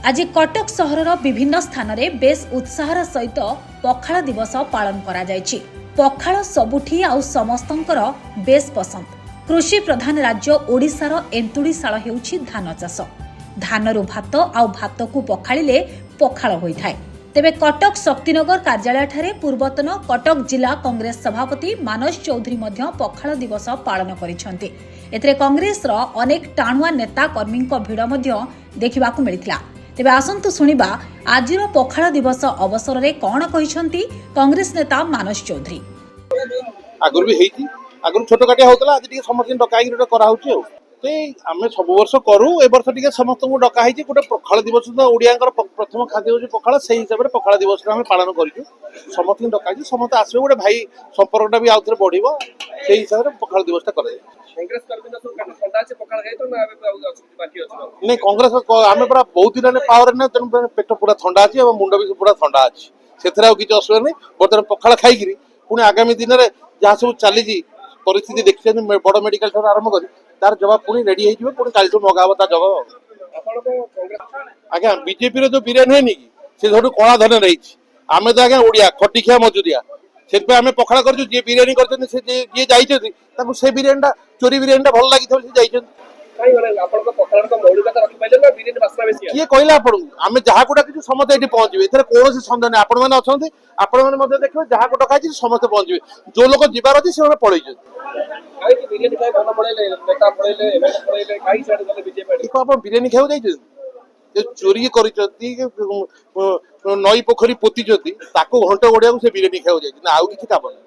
आज कटक सहरर विभिन्न स्थान में बेस उत्साहर सहित पखाल दिवस पालन करा जायछि। पखाल सबुठी आउ समस्तंकर बेस पसंद। कृषि प्रधान राज्य ओडिशार एंतुड़ीशाल हेउछि धान चाष। धानरु भात आउ भात को पखाळिले पखाळ होइथाय। तेबे कटक शक्तिनगर कार्यालय ठारे पूर्वतन कटक जिला कांग्रेस सभापति मानस चौधरी मध्य पखाळ दिवस पालन करिसंती। एतरे कांग्रेस रो अनेक टाणुआ नेता कर्मी भिड़ मध्य देखिबाकू मिलिथिला। तेबे आसंतु सुनिबा आजिर पखाळ दिवस अवसर रे कोन कहिसंती कांग्रेस नेता मानस चौधरी। आगुर भी हेइची आगुर छोटो काटिया होतला आज टिके समस्त डकाई रे करा होची हो ते आमे सब वर्ष करू ए वर्ष टिके समस्त को डका हेची गोटे पखाळ दिवस तो ओडियांकर प्रथम खाद्य होची पखाळ सेही हिसाब रे पखाळ दिवस रे हम पालन करिछु। समस्त डकाई समस्त आसे गोटे भाई संपर्कटा भी आउथरे बढ़िबो सेही हिसाब रे पखाळ दिवसटा करे। कांग्रेस कर्मी सब काट ठंडा আছে पखाळ खाइ तो ना बाकी अछि नहीं कांग्रेस आमे पूरा बहुत दिन पावर ने तेन पेट पूरा ठंडा अछि और मुंड भी पूरा ठंडा अछि सेथरा किछ असुविधा नहीं। बर्तमान पखाळ खाइकिरी पुणी आगामी दिन रे जहाँ सब चली परिस्थिति देखिए बड़ मेडिकल ठार आरंभ कर तार जवाब पुणी रेडी हो पुणी काल मगाब ता जवाब। आज्ञा बीजेपी जो बिरियानी है कि से सब कला धन रही आम तो आज्ञा ओडिया खटिखिया मजुरिया से आम पखाड़ कर बिरियानी कर से बिरियानी चोरी बिरियानी भल लगी किए कहला आपन आम जहाँ को डाक समस्त ये पहुंचे कौन सन्देह नहीं। आपण मैंने अच्छा आपण मैंने देखिए जहाँ को डकाई समस्त पहुंचे जो लोग जीवार अच्छे से पड़े बिरियानी खाई चोरी कर नई पोखरी पोती घंटे ओडिया से बिरियानी खाई आउ किसी काम नहीं।